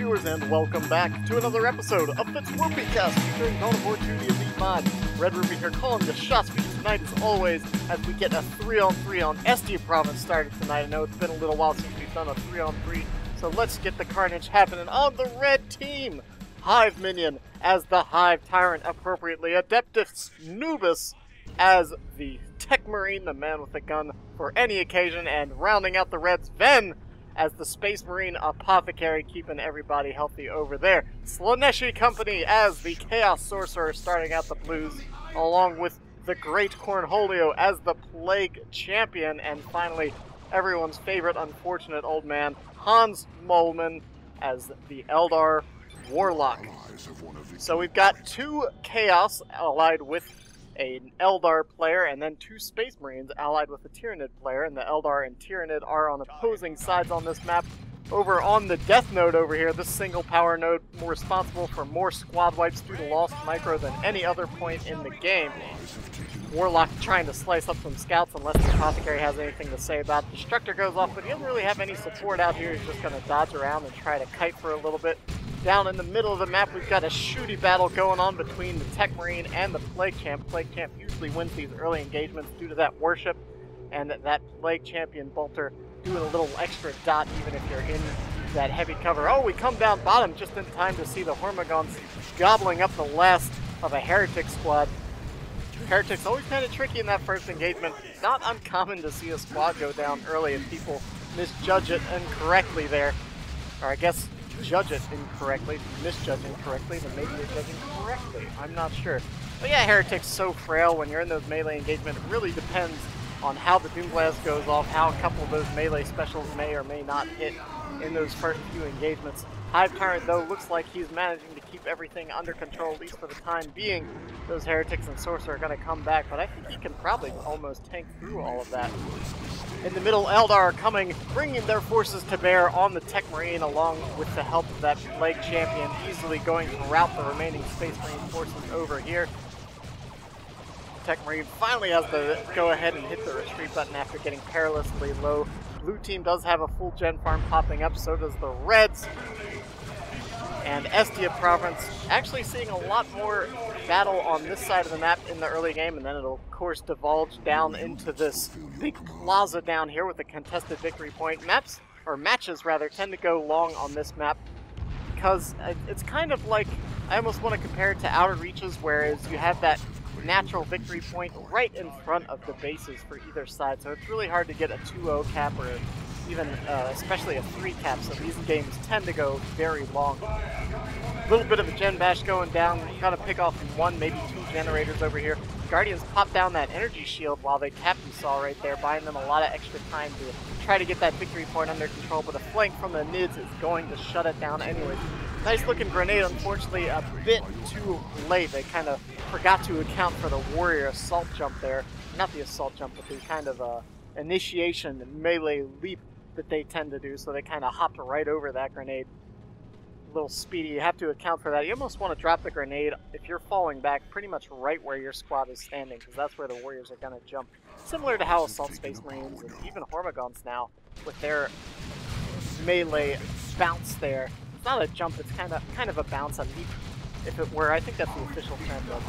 viewers, and welcome back to another episode of FitzRupee Cast featuring Cornholio, the Elite Mod. Red-Rupee here calling the shots for you tonight as always, as we get a 3-on-3 on Estia province started tonight. I know it's been a little while since we've done a 3-on-3, so let's get the carnage happening on the red team. Hive Minion as the Hive Tyrant appropriately, Adeptus Noobus as the Tech Marine, the man with the gun for any occasion, and rounding out the Reds, Ven as the Space Marine Apothecary, keeping everybody healthy over there. Slaansehi Company as the Chaos Sorcerer, starting out the Blues, along with the Great Cornholio as the Plague Champion, and finally, everyone's favorite unfortunate old man, Moleman as the Eldar Warlock. So we've got two Chaos allied with an Eldar player, and then two Space Marines allied with a Tyranid player, and the Eldar and Tyranid are on opposing sides on this map. Over on the Death Node over here, this single power node more responsible for more squad wipes due to lost micro than any other point in the game. Warlock trying to slice up some scouts unless the Apothecary has anything to say about it. Destructor goes off, but he doesn't really have any support out here. He's just going to dodge around and try to kite for a little bit. Down in the middle of the map, we've got a shooty battle going on between the Tech Marine and the Plague Champ. Plague Champ usually wins these early engagements due to that worship, and that Plague Champion bolter doing a little extra dot even if you're in that heavy cover. Oh, we come down bottom just in time to see the Hormagons gobbling up the last of a Heretic squad. Heretic's always kind of tricky in that first engagement. Not uncommon to see a squad go down early if people misjudge it incorrectly there. Or I guess judge it incorrectly. If you misjudge incorrectly, then maybe you're judging correctly. I'm not sure. But yeah, Heretic's so frail when you're in those melee engagements. It really depends on how the Doom Blast goes off, how a couple of those melee specials may or may not hit in those first few engagements. Hive Tyrant, though, looks like he's managing to keep everything under control, at least for the time being. Those Heretics and Sorcerer are going to come back, but I think he can probably almost tank through all of that. In the middle, Eldar are coming, bringing their forces to bear on the Tech Marine, along with the help of that Plague Champion, easily going to rout the remaining Space Marine forces over here. Tech Marine finally has to go ahead and hit the retreat button after getting perilously low. Blue team does have a full gen farm popping up, so does the Reds. And Estia province actually seeing a lot more battle on this side of the map in the early game, and then it'll of course divulge down into this big plaza down here with a contested victory point. Matches rather tend to go long on this map because it's kind of like, I almost want to compare it to Outer Reaches, whereas you have that natural victory point right in front of the bases for either side, so it's really hard to get a 2-0 cap or even especially a 3 cap, so these games tend to go very long. A little bit of a gen bash going down, kind of pick off one, maybe 2 generators over here. Guardians pop down that energy shield while they cap you saw right there, buying them a lot of extra time to try to get that victory point under control, but a flank from the Nids is going to shut it down anyway. Nice looking grenade, unfortunately a bit too late. They kind of forgot to account for the warrior assault jump there. Not the assault jump, but the kind of initiation and melee leap that they tend to do, so they kind of hopped right over that grenade. A little speedy, you have to account for that. You almost want to drop the grenade if you're falling back pretty much right where your squad is standing, because that's where the warriors are going to jump. Similar to how Assault Space Marines and even Hormagons now, with their melee bounce there. It's not a jump, it's kind of a bounce, a leap, if it were. I think that's the official term of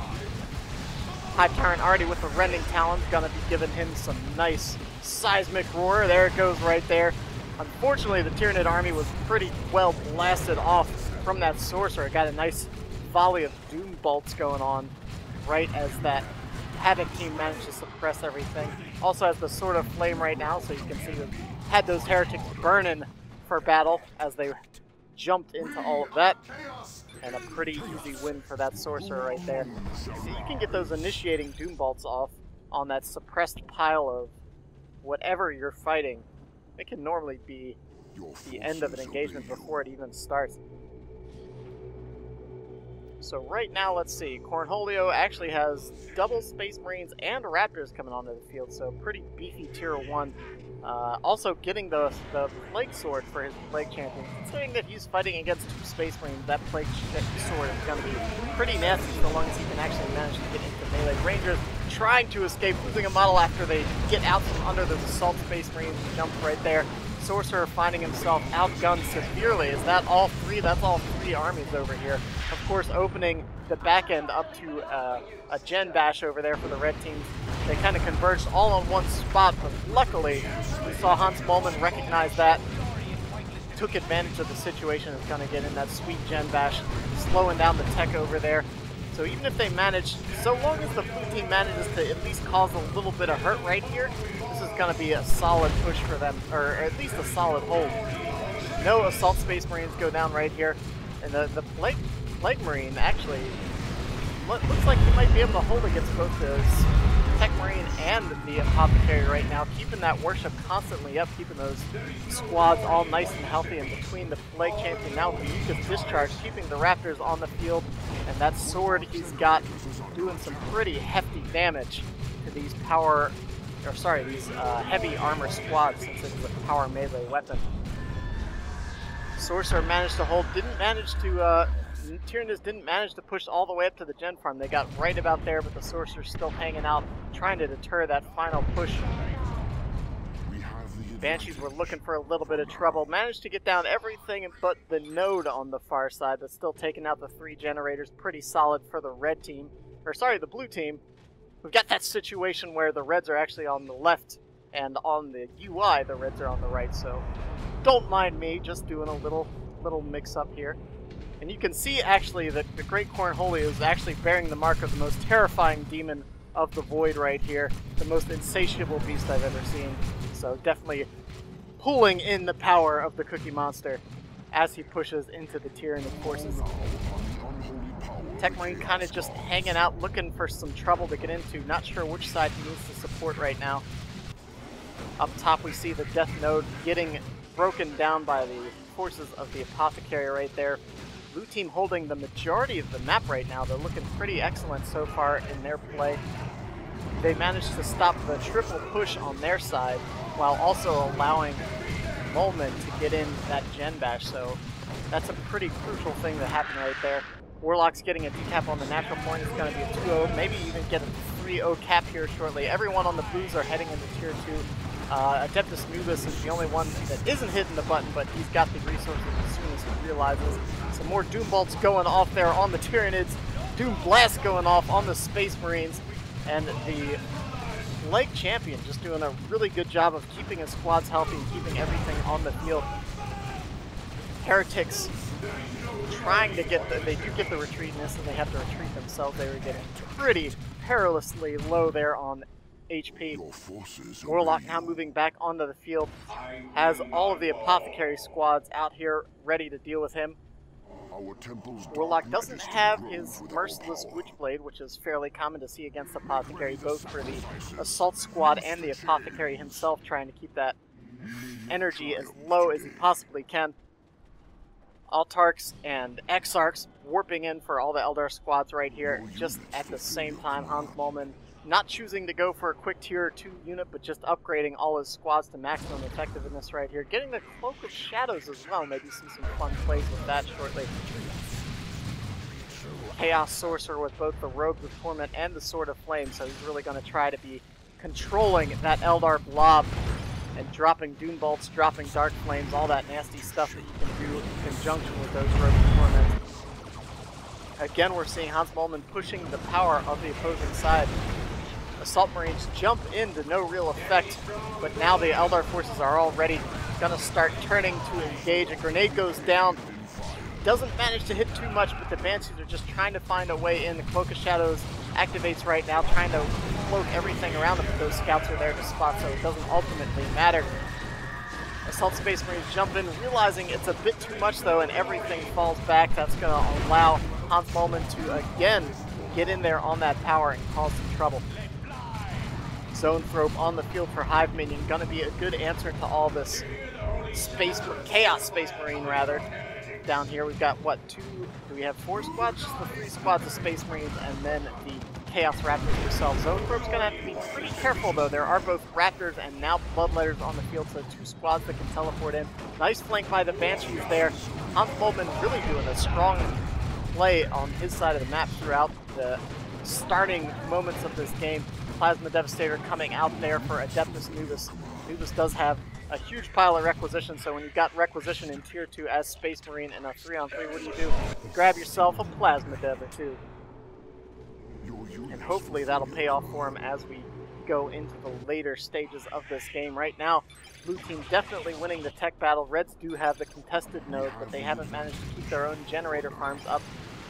Hive Tyrant already with the Rending Talons, gonna be giving him some nice seismic roar. There it goes right there. Unfortunately, the Tyranid army was pretty well blasted off from that Sorcerer. It got a nice volley of Doom Bolts going on right as that Havoc team managed to suppress everything. Also has the Sword of Flame right now, so you can see that had those Heretics burning for battle as they jumped into all of that. And a pretty easy win for that Sorcerer right there. So you can get those initiating Doom Bolts off on that suppressed pile of whatever you're fighting. It can normally be the end of an engagement before it even starts. So right now, let's see, Cornholio actually has double Space Marines and Raptors coming onto the field, so pretty beefy tier 1. Also getting the Plague Sword for his Plague Champion. Considering that he's fighting against 2 Space Marines, that Plague Sword is going to be pretty nasty so long as he can actually manage to get into melee. Rangers trying to escape, losing a model after they get out from under those Assault Space Marines, jump right there. Sorcerer finding himself outgunned severely. Is that all three? That's all three armies over here. Of course, opening the back end up to a gen bash over there for the red teams. They kind of converged all on one spot, but luckily we saw Hans Moleman recognize that, took advantage of the situation, is going to get in that sweet gen bash, slowing down the tech over there. So even if they manage, so long as the blue team manages to at least cause a little bit of hurt right here, this is going to be a solid push for them, or at least a solid hold. No Assault Space Marines go down right here, and the Plague Marine actually looks like he might be able to hold against both the Tech Marine and the Apothecary right now, keeping that worship constantly up, keeping those squads all nice and healthy, and between the Plague Champion now with Mucus Discharge, keeping the Raptors on the field, and that sword he's got doing some pretty hefty damage to these heavy armor squads, since it's a power melee weapon. Sorcerer managed to hold, Tyrannus didn't manage to push all the way up to the gen farm. They got right about there, but the Sorcerer's still hanging out, trying to deter that final push. Banshees were looking for a little bit of trouble. Managed to get down everything but the node on the far side, but still taking out the 3 generators. Pretty solid for the red team. Or sorry, the blue team. We've got that situation where the reds are actually on the left, and on the UI, the reds are on the right, so don't mind me, just doing a little mix-up here. And you can see, actually, that the Great Cornholio is actually bearing the mark of the most terrifying demon of the void right here. The most insatiable beast I've ever seen. So definitely pulling in the power of the Cookie Monster as he pushes into the Tyranid forces. Tech Marine kind of just hanging out, looking for some trouble to get into. Not sure which side he needs to support right now. Up top we see the Death Node getting broken down by the forces of the Apothecary right there. Blue team holding the majority of the map right now. They're looking pretty excellent so far in their play. They managed to stop the triple push on their side while also allowing Moleman to get in that gen bash, so that's a pretty crucial thing that happened right there. Warlock's getting a decap on the natural point. It's going to be a 2-0, maybe even get a 3-0 cap here shortly. Everyone on the blues are heading into tier 2. Adeptus Noobus is the only one that isn't hitting the button, but he's got the resources as soon as he realizes. Some more Doom Bolts going off there on the Tyranids. Doom Blasts going off on the Space Marines. And the Plague Champion just doing a really good job of keeping his squads healthy and keeping everything on the field. Heretics trying to get they do get the retreat in this, and they have to retreat themselves. They were getting pretty perilously low there on HP. Warlock now moving back onto the field, has all of the Apothecary squads out here ready to deal with him. Warlock doesn't have his Merciless Witchblade, which is fairly common to see against Apothecary, both for the Assault Squad and the Apothecary himself, trying to keep that energy as low as he possibly can. Altarchs and Exarchs warping in for all the Eldar squads right here, just at the same time. Hans Moleman not choosing to go for a quick tier 2 unit, but just upgrading all his squads to maximum effectiveness right here. Getting the Cloak of Shadows as well. Maybe see some fun plays with that shortly. Chaos Sorcerer with both the Robes of Torment and the Sword of Flame, so he's really going to try to be controlling that Eldar blob and dropping Doom Bolts, dropping Dark Flames, all that nasty stuff that you can do in conjunction with those Robes of Torment. Again, we're seeing Hans Moleman pushing the power of the opposing side. Assault Marines jump into no real effect, but now the Eldar forces are already going to start turning to engage. A grenade goes down. Doesn't manage to hit too much, but the Banshees are just trying to find a way in. The Cloak of Shadows activates right now, trying to cloak everything around them, but those scouts are there to spot, so it doesn't ultimately matter. Assault Space Marines jump in, realizing it's a bit too much though, and everything falls back. That's going to allow Hans Moleman to again get in there on that power and cause some trouble. Zone Thrope on the field for Hive Minion, gonna be a good answer to all this Chaos Space Marine rather. Down here we've got what, do we have 4 squads? Just the 3 squads of Space Marines and then the Chaos Raptors themselves. Zone Thrope's gonna have to be pretty careful though. There are both Raptors and now Bloodletters on the field, so 2 squads that can teleport in. Nice flank by the Banshees there. Hans Moleman really doing a strong play on his side of the map throughout the starting moments of this game. Plasma Devastator coming out there for Adeptus Noobus. Noobus does have a huge pile of requisition, so when you've got requisition in Tier 2 as Space Marine in a 3-on-3, what do? You grab yourself a Plasma Dev or two. And hopefully that'll pay off for him as we go into the later stages of this game. Right now, blue team definitely winning the tech battle. Reds do have the contested node, but they haven't managed to keep their own generator farms up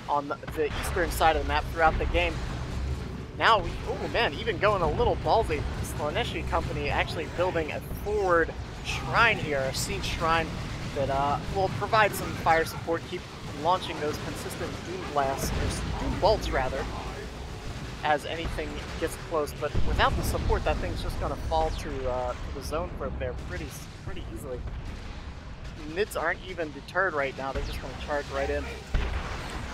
on the eastern side of the map throughout the game. Now, oh man, even going a little ballsy. Slaansehi company actually building a forward shrine here, a siege shrine that will provide some fire support, keep launching those consistent doom blasts, or doom bolts rather, as anything gets close. But without the support, that thing's just going to fall to the zone probe there pretty easily. Nids aren't even deterred right now, they're just going to charge right in.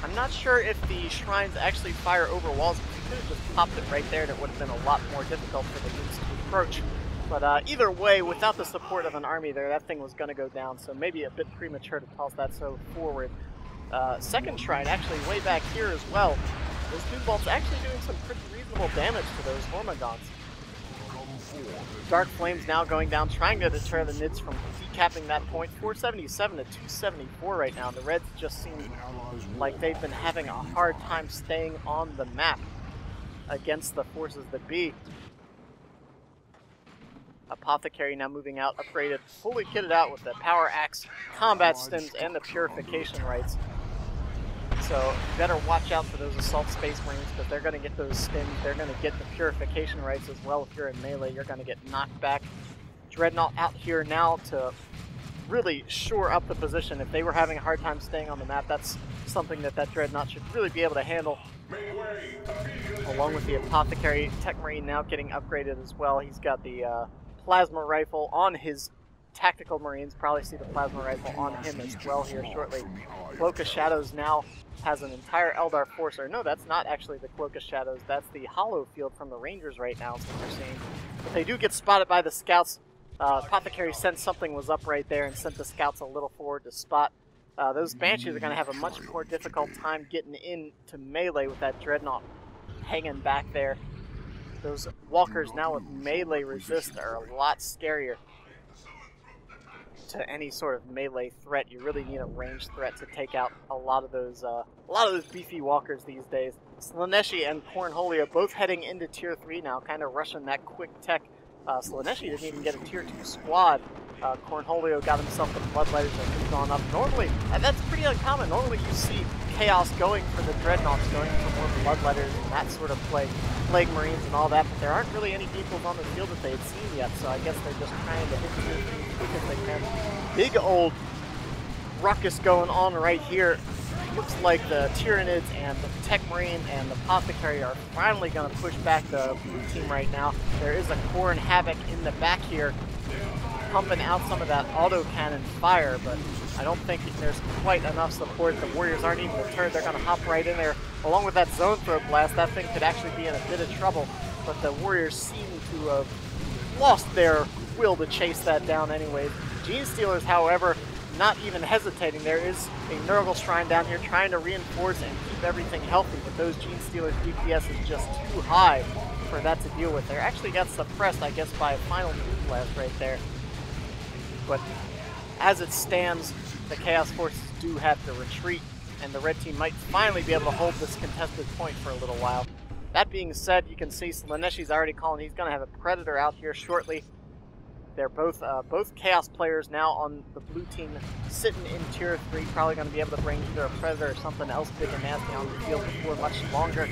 I'm not sure if the shrines actually fire over walls, because you could have just popped it right there and it would have been a lot more difficult for the Nids to approach. But either way, without the support of an army there, that thing was going to go down, so maybe a bit premature to toss that so forward. Second shrine actually way back here as well. Those Doom Bolts actually doing some pretty reasonable damage to those Hormagaunts. Dark Flames now going down, trying to deter the Nids from decapping that point. 477 to 274 right now. The Reds just seem like they've been having a hard time staying on the map against the forces that be. Apothecary now moving out, upgraded, fully kitted out with the Power Axe, Combat Stims, and the Purification Rights. So you better watch out for those Assault Space Marines, because they're going to get those stims, they're going to get the Purification Rights as well. If you're in melee, you're going to get knocked back. Dreadnought out here now to really shore up the position. If they were having a hard time staying on the map, that's something that Dreadnought should really be able to handle. Along with the Apothecary, Tech Marine now getting upgraded as well. He's got the Plasma Rifle on his Tactical Marines, probably see the Plasma Rifle on him as well here shortly. Cloak of Shadows now has an entire Eldar force, or no, that's not actually the Cloak of Shadows, that's the Hollow Field from the Rangers right now, is what we're seeing. But they do get spotted by the Scouts. Apothecary sensed something was up right there and sent the Scouts a little forward to spot. Those Banshees are going to have a much more difficult time getting into melee with that Dreadnought hanging back there. Those Walkers now with melee resist are a lot scarier to any sort of melee threat. You really need a ranged threat to take out a lot of those beefy Walkers these days. Slaansehi and Cornholio both heading into Tier 3 now, kind of rushing that quick tech. Slaansehi didn't even get a Tier 2 squad. Cornholio got himself the Bloodletters that have gone up. Normally, and that's pretty uncommon, normally you see Chaos going for the Dreadnoughts, going for more Bloodletters and that sort of play, Plague Marines and all that, but there aren't really any people on the field that they had seen yet, so I guess they're just trying to hit Tier 3 as quick as they can. Big old ruckus going on right here. Looks like the Tyranids and the Tech Marine and the Apothecary are finally going to push back the blue team right now. There is a Corn Havoc in the back here, pumping out some of that autocannon fire, but I don't think there's quite enough support. The Warriors aren't even deterred. They're going to hop right in there. Along with that Zone Throw Blast, that thing could actually be in a bit of trouble, but the Warriors seem to have lost their will to chase that down anyways. Gene Stealers, however, not even hesitating. There is a Nurgle Shrine down here trying to reinforce and keep everything healthy, but those Gene Stealers' DPS is just too high for that to deal with. They actually got suppressed, I guess, by a final Doom Blast right there. But as it stands, the Chaos Forces do have to retreat, and the red team might finally be able to hold this contested point for a little while. That being said, you can see Slaansehi's already calling. He's going to have a Predator out here shortly. They're both Chaos players now on the blue team, sitting in Tier 3, probably going to be able to bring either a Predator or something else big and nasty on the field before much longer.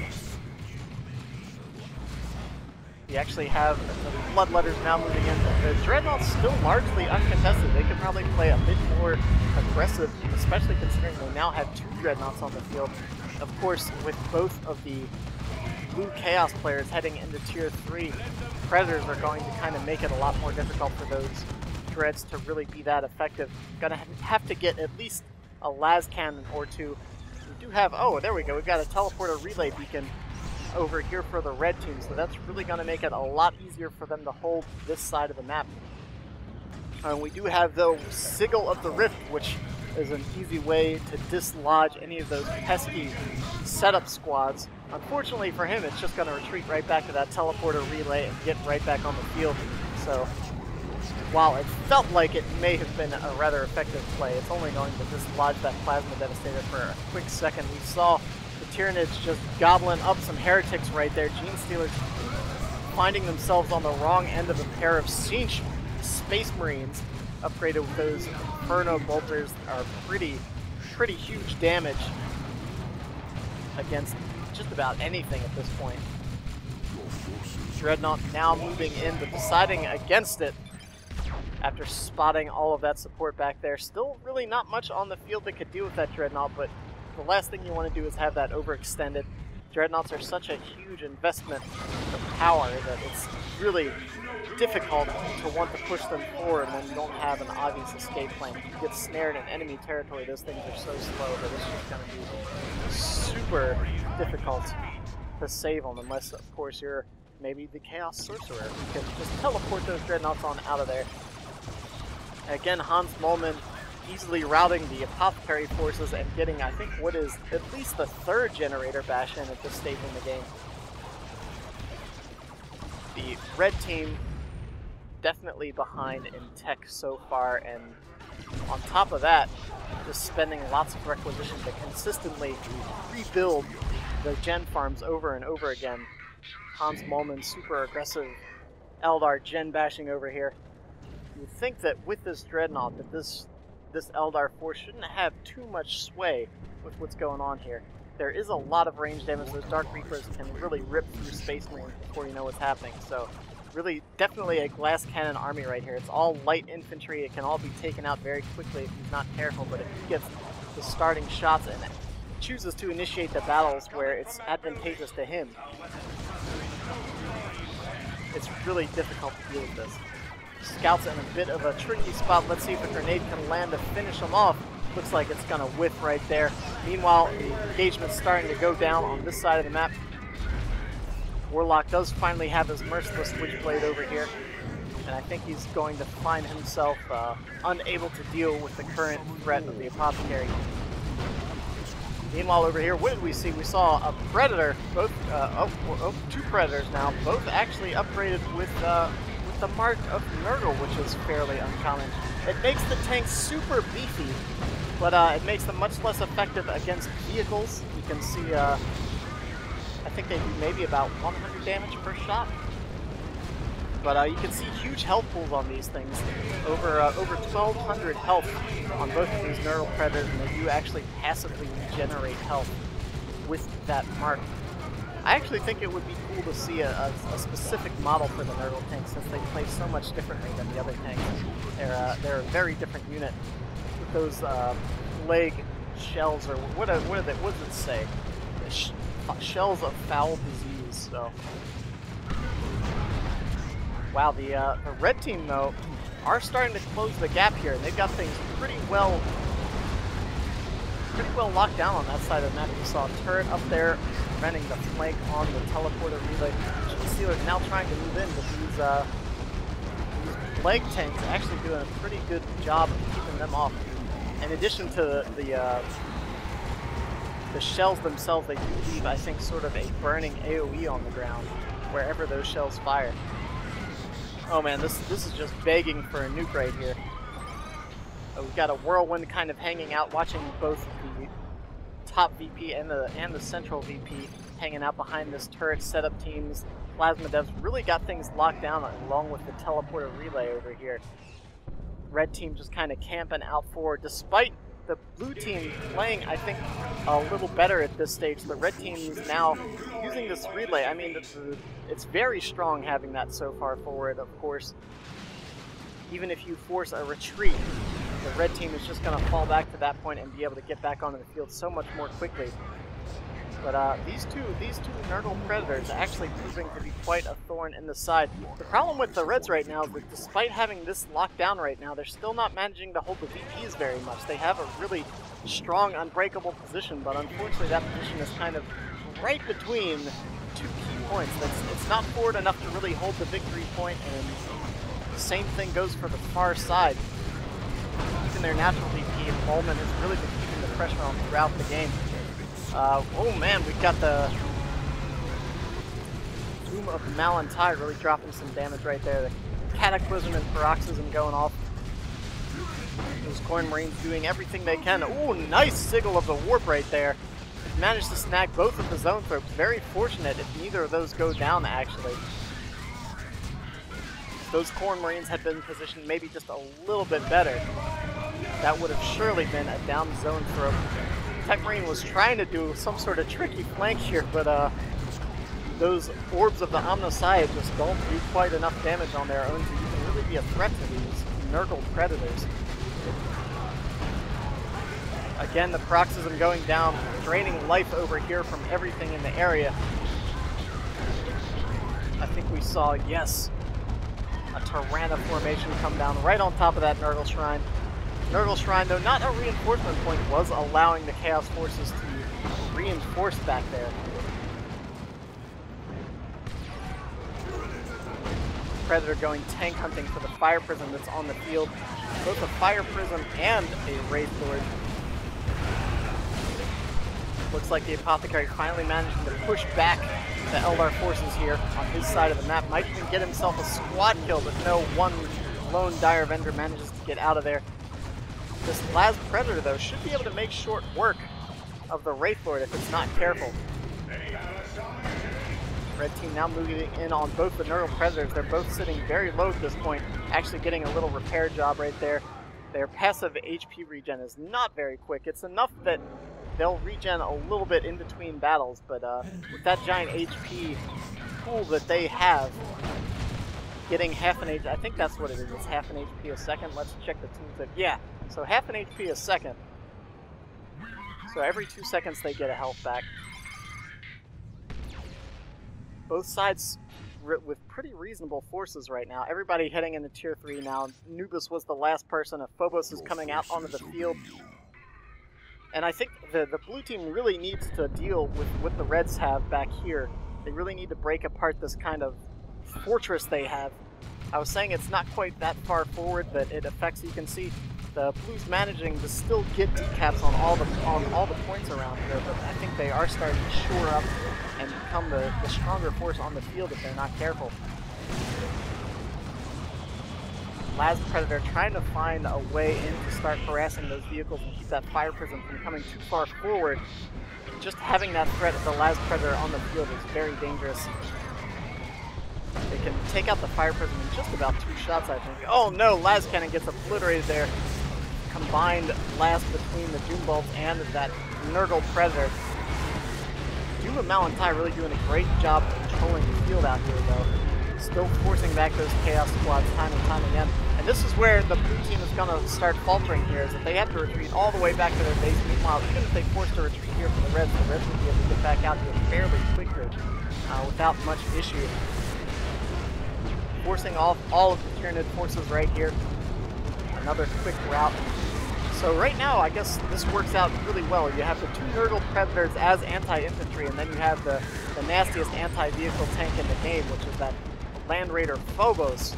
You actually have the Bloodletters now moving in. The Dreadnought's still largely uncontested. They could probably play a bit more aggressive, especially considering they now have 2 Dreadnoughts on the field. Of course, with both of the blue Chaos players heading into Tier 3, Predators are going to kind of make it a lot more difficult for those Dreads to really be that effective. Gonna have to get at least a las cannon or 2. We do have, oh, there we go, we've got a teleporter relay beacon over here for the red team, so that's really going to make it a lot easier for them to hold this side of the map. We do have the Sigil of the Rift, which is an easy way to dislodge any of those pesky setup squads. Unfortunately for him, it's just going to retreat right back to that teleporter relay and get right back on the field. So while it felt like it may have been a rather effective play, it's only going to dislodge that Plasma Devastator for a quick second. We saw the Tyranids just gobbling up some heretics right there. Gene Stealers finding themselves on the wrong end of a pair of Siege Space Marines upgraded with those Inferno Bolters are pretty huge damage against just about anything at this point. Dreadnought now moving in, but deciding against it after spotting all of that support back there. Still really not much on the field that could deal with that Dreadnought, but the last thing you want to do is have that overextended. Dreadnoughts are such a huge investment of power that it's really difficult to want to push them forward when you don't have an obvious escape plan. If you get snared in enemy territory, those things are so slow that it's just going to be super difficult to save them, unless, of course, you're maybe the Chaos Sorcerer who can just teleport those Dreadnoughts on out of there. And again, Hans Moleman easily routing the Apothecary forces and getting, I think, what is at least the third generator bash in at this stage in the game. The red team definitely behind in tech so far, and on top of that, just spending lots of requisition to consistently rebuild the gen farms over and over again. Hans Moleman, super aggressive Eldar gen bashing over here. You'd think that with this Dreadnought, that this Eldar force shouldn't have too much sway with what's going on here. There is a lot of range damage. Those Dark Reapers can really rip through Space Marines before you know what's happening. So really, definitely a glass cannon army right here. It's all light infantry. It can all be taken out very quickly if he's not careful, but if he gets the starting shots and chooses to initiate the battles where it's advantageous to him, it's really difficult to deal with this. Scouts in a bit of a tricky spot. Let's see if a grenade can land to finish them off. Looks like it's going to whiff right there. Meanwhile, the engagement's starting to go down on this side of the map. Warlock does finally have his Merciless Switchblade over here, and I think he's going to find himself unable to deal with the current threat of the Apothecary. Meanwhile, over here, what did we see? We saw a Predator, both, two Predators now, both actually upgraded with the mark of Nurgle, which is fairly uncommon. It makes the tanks super beefy, but it makes them much less effective against vehicles. You can see, I think they do maybe about 100 damage per shot. But you can see huge health pools on these things. Over 1,200 health on both of these Nurgle Predators, and they do actually passively regenerate health with that mark. I actually think it would be cool to see a specific model for the Nurgle tanks, since they play so much differently than the other tanks. They're a very different unit. With those plague shells, or what does it say? Shells of foul disease. So, wow, the red team though are starting to close the gap here, and they've got things pretty well locked down on that side of the map. You saw a turret up there preventing the flank on the teleporter relay. Gene Stealers now trying to move in, but these plague tanks are actually doing a pretty good job of keeping them off. In addition to the shells themselves, they do leave, I think, sort of a burning AoE on the ground wherever those shells fire. Oh man, this is just begging for a nuke right here. We've got a whirlwind kind of hanging out, watching both the top VP and the central VP hanging out behind this turret setup teams. Plasma Devs really got things locked down along with the teleporter relay over here. Red team just kind of camping out forward, despite the blue team playing, I think, a little better at this stage. The red team is now using this relay. I mean, it's very strong having that so far forward, of course. Even if you force a retreat, the red team is just going to fall back to that point and be able to get back onto the field so much more quickly. But these two Nurgle Predators are actually proving to be quite a thorn in the side. The problem with the Reds right now is that despite having this locked down right now, they're still not managing to hold the VPs very much. They have a really strong, unbreakable position, but unfortunately that position is kind of right between two key points. It's not forward enough to really hold the victory point, and the same thing goes for the far side. Even their natural VP, Moleman, has really been keeping the pressure on throughout the game. Oh man, we've got the Tomb of Malantai really dropping some damage right there. Cataclysm and Paroxysm going off. Those Corn Marines doing everything they can. Ooh, nice sigil of the warp right there. Managed to snag both of the zone throws. Very fortunate if neither of those go down, actually. If those Corn Marines had been positioned maybe just a little bit better, that would have surely been a down zone throw. Tech Marine was trying to do some sort of tricky flank here, but those orbs of the Omnissiah just don't do quite enough damage on their own to even really be a threat to these Nurgle Predators. Again, the Paroxysm going down, draining life over here from everything in the area. I think we saw, yes, a Tyranna formation come down right on top of that Nurgle Shrine. Nurgle Shrine, though not a reinforcement point, was allowing the Chaos Forces to reinforce back there. Predator going tank hunting for the Fire Prism that's on the field. Both a Fire Prism and a Wraith Lord. Looks like the Apothecary finally managed to push back the Eldar forces here on his side of the map. Might even get himself a squad kill, but no, one lone Dire Vendor manages to get out of there. This last Predator, though, should be able to make short work of the Wraith Lord if it's not careful. Red team now moving in on both the Nurgle Predators. They're both sitting very low at this point, actually getting a little repair job right there. Their passive HP regen is not very quick. It's enough that they'll regen a little bit in between battles, but with that giant HP pool that they have, getting half an HP, I think that's what it is, it's half an HP a second. Let's check the tooltip. Yeah, so half an HP a second. So every 2 seconds they get a health back. Both sides with pretty reasonable forces right now. Everybody heading into Tier 3 now. Noobus was the last person. If Phobos is coming out onto the field. And I think the blue team really needs to deal with what the Reds have back here. They really need to break apart this kind of fortress they have. I was saying it's not quite that far forward, but it affects, you can see, the Blues managing to still get decaps on all the points around here, but I think they are starting to shore up and become the stronger force on the field if they're not careful. Last Predator trying to find a way in to start harassing those vehicles and keep that Fire Prism from coming too far forward. Just having that threat of the last Predator on the field is very dangerous. They can take out the Fire Prism in just about 2 shots, I think. Oh no, Las Cannon gets obliterated there. Combined blast between the Doom Bolts and that Nurgle Predator. Doom and Malantai really doing a great job controlling the field out here, though. Still forcing back those Chaos Squads time and time again. And this is where the blue team is going to start faltering here, is that they have to retreat all the way back to their base. Meanwhile, even if they force a retreat here from the Reds will be able to get back out here fairly quickly without much issue. Forcing off all of the Tyranid forces right here. Another quick route. So right now, I guess this works out really well. You have the 2 Nurgle Predators as anti-infantry, and then you have the nastiest anti-vehicle tank in the game, which is that Land Raider Phobos.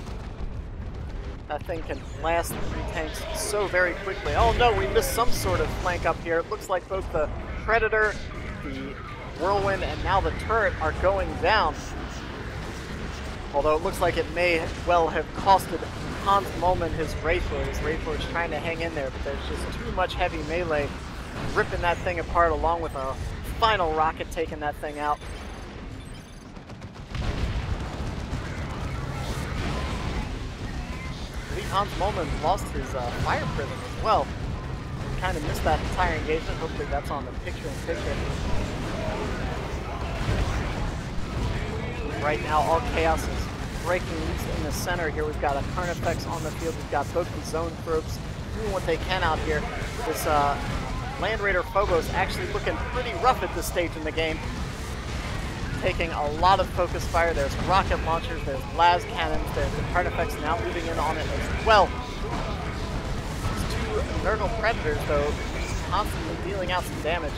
That thing can blast 3 tanks so very quickly. Oh no, we missed some sort of flank up here. It looks like both the Predator, the Whirlwind, and now the turret are going down. Although it looks like it may well have costed Hans Moleman his Wraith Lord. His Wraith Lord's trying to hang in there, but there's just too much heavy melee ripping that thing apart, along with a final rocket taking that thing out. I believe Hans Moleman lost his Fire Prism as well. We kind of missed that entire engagement. Hopefully that's on the picture-in-picture. Right now, all chaos is breaking loose in the center here. We've got a Carnifex on the field. We've got both the Zone Probes doing what they can out here. This Land Raider Phobos actually looking pretty rough at this stage in the game. Taking a lot of focus fire. There's rocket launchers, there's las cannons, there's the Carnifex now moving in on it as well. These 2 Nurgle Predators, though, constantly dealing out some damage.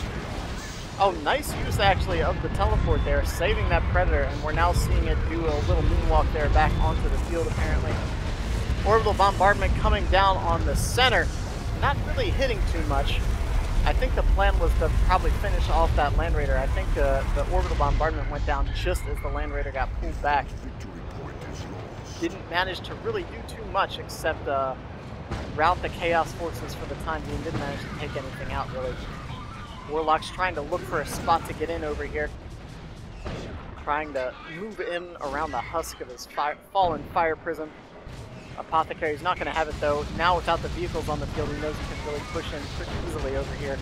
Oh, nice use, actually, of the teleport there, saving that Predator, and we're now seeing it do a little moonwalk there back onto the field, apparently. Orbital Bombardment coming down on the center, not really hitting too much. I think the plan was to probably finish off that Land Raider. I think the Orbital Bombardment went down just as the Land Raider got pulled back. didn't manage to really do too much except rout the Chaos Forces for the time being. Didn't manage to take anything out, really. Warlock's trying to look for a spot to get in over here. Trying to move in around the husk of his fallen Fire Prism. Apothecary's not going to have it, though. Now, without the vehicles on the field, he knows he can really push in pretty easily over here.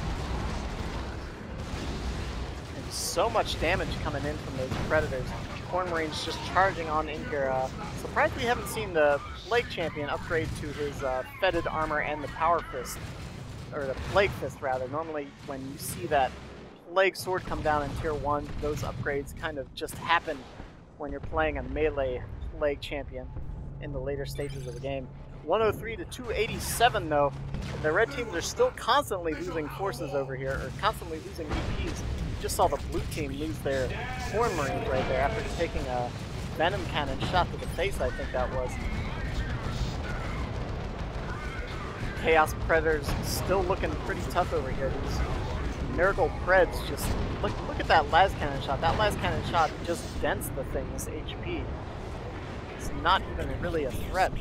And so much damage coming in from those Predators. Cornmarine's just charging on in here. Surprised we haven't seen the Plague Champion upgrade to his Fetid Armor and the Power Fist. Or the Plague Fist, rather. Normally, when you see that Plague Sword come down in Tier 1, those upgrades kind of just happen when you're playing a melee Plague Champion in the later stages of the game. 103 to 287, though. The red teams are still constantly losing forces over here, or constantly losing VPs. You just saw the blue team lose their Horn Marines right there after taking a Venom Cannon shot to the face, I think that was. Chaos Predators still looking pretty tough over here. These Nurgle Preds just... Look at that las cannon shot. That las cannon shot just dents the thing's HP. It's not even really a threat.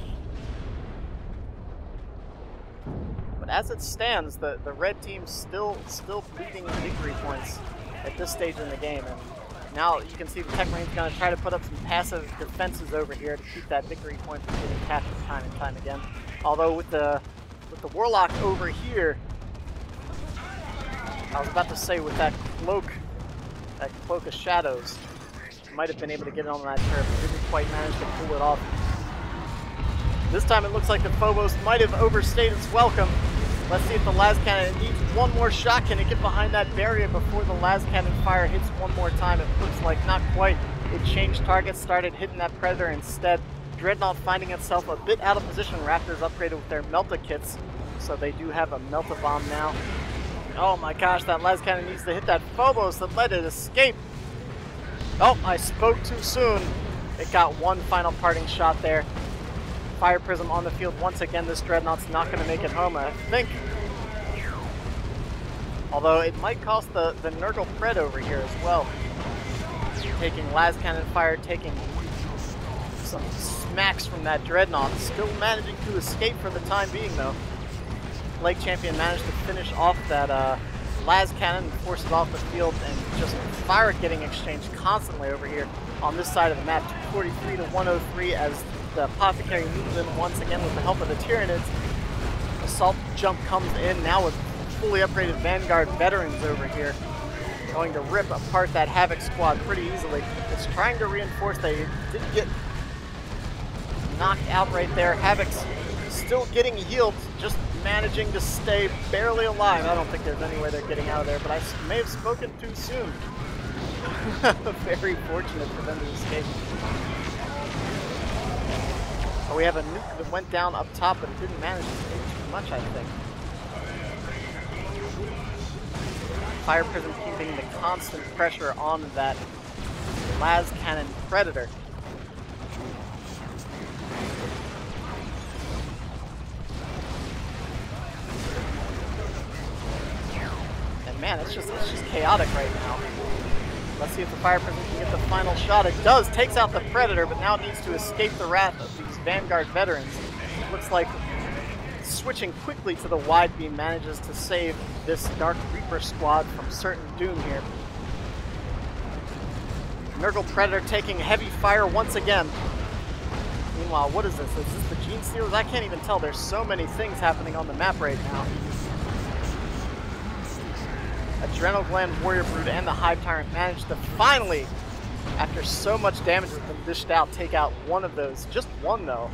But as it stands, the red team's still bleeding victory points at this stage in the game. And now you can see the Tech Marine's going to try to put up some passive defenses over here to keep that victory point from getting captured time and time again. Although with the Warlock over here, I was about to say with that cloak of shadows, might have been able to get it on that turret, but didn't quite manage to pull it off. This time it looks like the Phobos might have overstayed its welcome. Let's see if the las cannon needs one more shot. Can it get behind that barrier before the las cannon fire hits one more time? It looks like not quite. It changed targets, started hitting that Predator instead. Dreadnought finding itself a bit out of position. Raptors upgraded with their Melta kits, so they do have a Melta Bomb now. Oh my gosh, that las cannon needs to hit that Phobos that let it escape. Oh, I spoke too soon. It got one final parting shot there. Fire Prism on the field once again. This Dreadnought's not going to make it home, I think. Although it might cost the Nurgle Pred over here as well. Taking las cannon fire, taking some smacks from that Dreadnought. Still managing to escape for the time being, though. Plague Champion managed to finish off that las cannon and force it off the field, and just fire getting exchanged constantly over here on this side of the map. 243 to 103 as the Apothecary moves in once again with the help of the Tyranids. Assault Jump comes in now with fully upgraded Vanguard veterans over here, going to rip apart that Havoc squad pretty easily. It's trying to reinforce. They did get knocked out right there. Havoc's still getting healed, just managing to stay barely alive. I don't think there's any way they're getting out of there, but I may have spoken too soon. Very fortunate for them to escape. Oh, we have a nuke that went down up top, but it didn't manage to do too much, I think. Fire Prism keeping the constant pressure on that las cannon Predator. And man, it's just chaotic right now. Let's see if the Fire Prism can get the final shot. It does, takes out the Predator, but now it needs to escape the wrath of these Vanguard veterans. It looks like switching quickly to the wide beam manages to save this Dark Reaper squad from certain doom here. Nurgle Predator taking heavy fire once again. Meanwhile, what is this? Is this the Gene Stealers? I can't even tell. There's so many things happening on the map right now. Adrenal Gland Warrior Brood and the Hive Tyrant managed to finally, after so much damage has been dished out, take out one of those. Just one, though,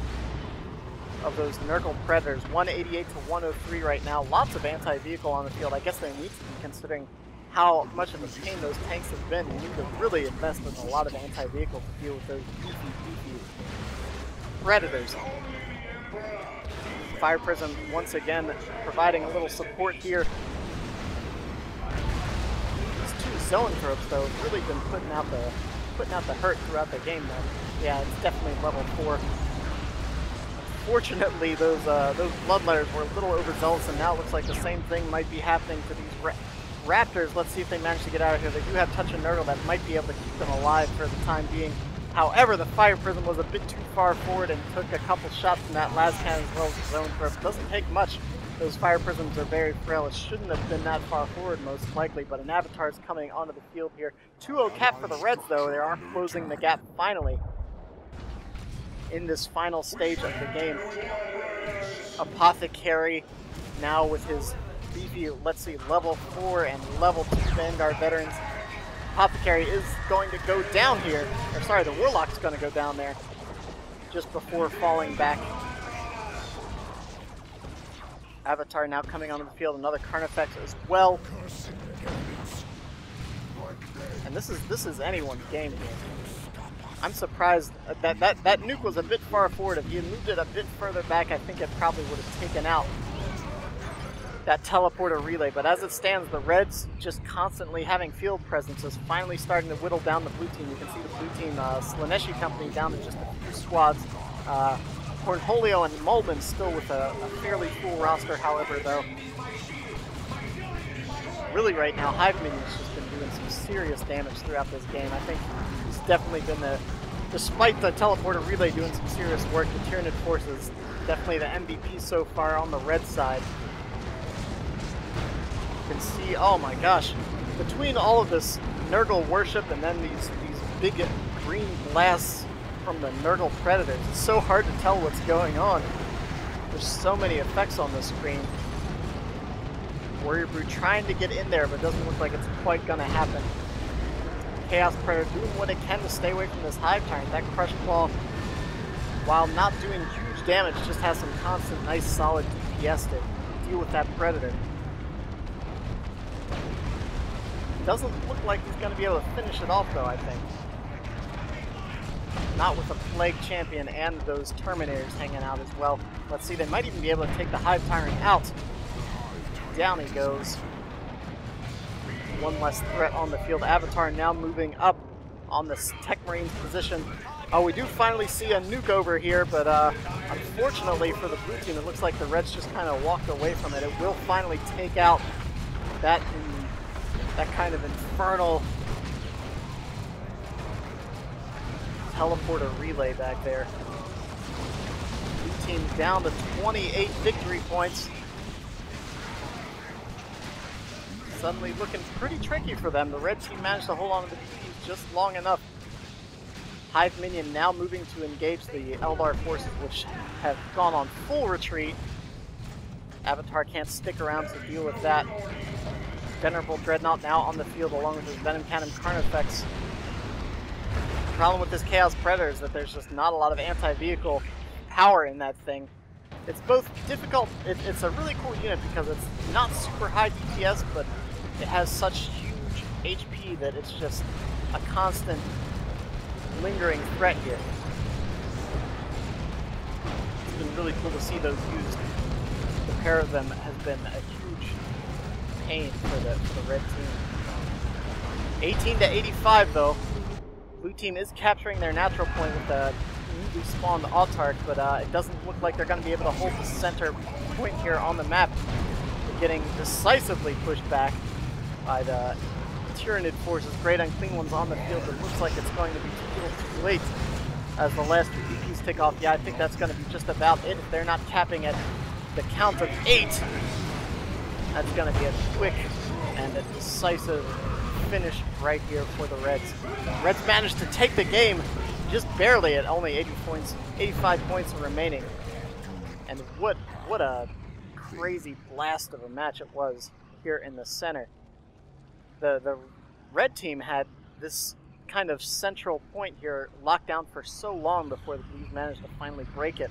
of those Nurgle Predators. 188 to 103 right now. Lots of anti-vehicle on the field. I guess they need to be, considering how much of a pain those tanks have been. You need to really invest in a lot of anti-vehicle to deal with those beefy Predators. Fire Prism once again providing a little support here. Zoanthropes, though, have really been putting out the hurt throughout the game, though. Yeah, it's definitely level 4. Unfortunately, those Bloodletters were a little overzealous, and now it looks like the same thing might be happening to these Raptors. Let's see if they manage to get out of here. They do have Touch of Nurgle that might be able to keep them alive for the time being. However, the Fire Prism was a bit too far forward and took a couple shots from that last cannon as well as his own throw. It doesn't take much. Those Fire Prisms are very frail. It shouldn't have been that far forward most likely, but an Avatar is coming onto the field here. 2-0 cap for the Reds, though. They are closing the gap finally in this final stage of the game. Apothecary now with his beefy, let's see, level 4 and level 2 Vanguard veterans. Apothecary is going to go down here. Or sorry, the Warlock's going to go down there just before falling back. Avatar now coming onto the field, another Carnifex as well. And this is anyone's game here. I'm surprised that nuke was a bit far forward. If he had moved it a bit further back, I think it probably would have taken out that teleporter relay. But as it stands, the Reds just constantly having field presence is finally starting to whittle down the blue team. You can see the blue team, Slaansehi company, down to just a few squads. Cornholio and Moleman still with a fairly full roster, however, though. Really right now, Hive Minion's just been doing some serious damage throughout this game. I think he's definitely been despite the teleporter relay doing some serious work, the Tyranid Force is definitely the MVP so far on the red side. You can see, oh my gosh, between all of this Nurgle worship and then these big green blasts from the Nurgle Predators, it's so hard to tell what's going on. There's so many effects on the screen. Warrior Brew trying to get in there, but it doesn't look like it's quite gonna happen. Chaos Predator doing what it can to stay away from this Hive Tyrant. That Crush Claw, while not doing huge damage, just has some constant, nice, solid DPS to deal with that Predator. Doesn't look like he's gonna be able to finish it off, though, I think. Not with a Plague Champion and those Terminators hanging out as well. Let's see, they might even be able to take the Hive Tyrant out. Down he goes. One less threat on the field. Avatar now moving up on this Tech Marine's position. Oh, we do finally see a nuke over here, but unfortunately for the blue team, it looks like the Reds just kind of walked away from it. It will finally take out that kind of infernal teleporter relay back there. Blue team down to 28 victory points. Suddenly looking pretty tricky for them. The red team managed to hold on to the DPs just long enough. Hive Minion now moving to engage the Eldar forces, which have gone on full retreat. Avatar can't stick around to deal with that. Venerable Dreadnought now on the field along with his Venom Cannon Carnifex. The problem with this Chaos Predator is that there's just not a lot of anti-vehicle power in that thing. It's both difficult, it's a really cool unit because it's not super high DPS, but it has such huge HP that it's just a constant lingering threat here. It's been really cool to see those used. The pair of them has been a huge pain for the red team. 18 to 85 though. Blue team is capturing their natural point with the newly spawned Autarch, but it doesn't look like they're going to be able to hold the center point here on the map. They're getting decisively pushed back by the Tyranid forces. Great Unclean Ones on the field. It looks like it's going to be too late as the last two DPs tick off. Yeah, I think that's going to be just about it. If they're not capping at the count of 8, that's going to be a quick and a decisive finish right here for the Reds. The Reds managed to take the game just barely at only 85 points remaining. And what a crazy blast of a match it was here in the center. The red team had this kind of central point here locked down for so long before the Blues managed to finally break it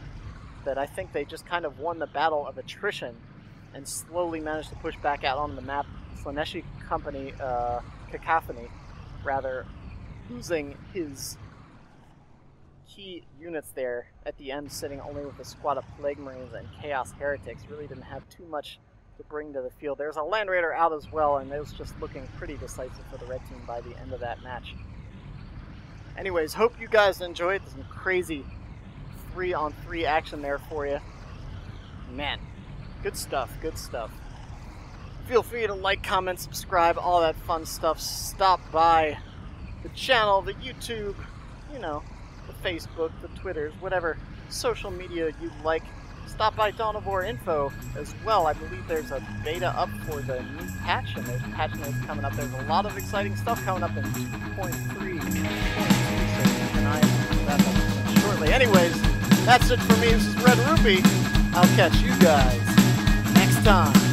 that I think they just kind of won the battle of attrition and slowly managed to push back out on the map. Slaansehi company, Cacophony, rather, losing his key units there at the end, sitting only with a squad of Plague Marines and Chaos Heretics. Really didn't have too much to bring to the field. There's a Land Raider out as well, and it was just looking pretty decisive for the red team by the end of that match. Anyways, hope you guys enjoyed. Some crazy 3-on-3 action there for you. Man, good stuff, good stuff. Feel free to like, comment, subscribe, all that fun stuff. Stop by the channel, the YouTube, you know, Facebook, the Twitters, whatever social media you like. Stop by Dawn of War info as well. I believe there's a beta up for the new patch, and there's patch notes coming up. There's a lot of exciting stuff coming up in 2.3, 2.2, so keep an eye out for that shortly. Anyways, that's it for me. This is Red-Rupee. I'll catch you guys next time.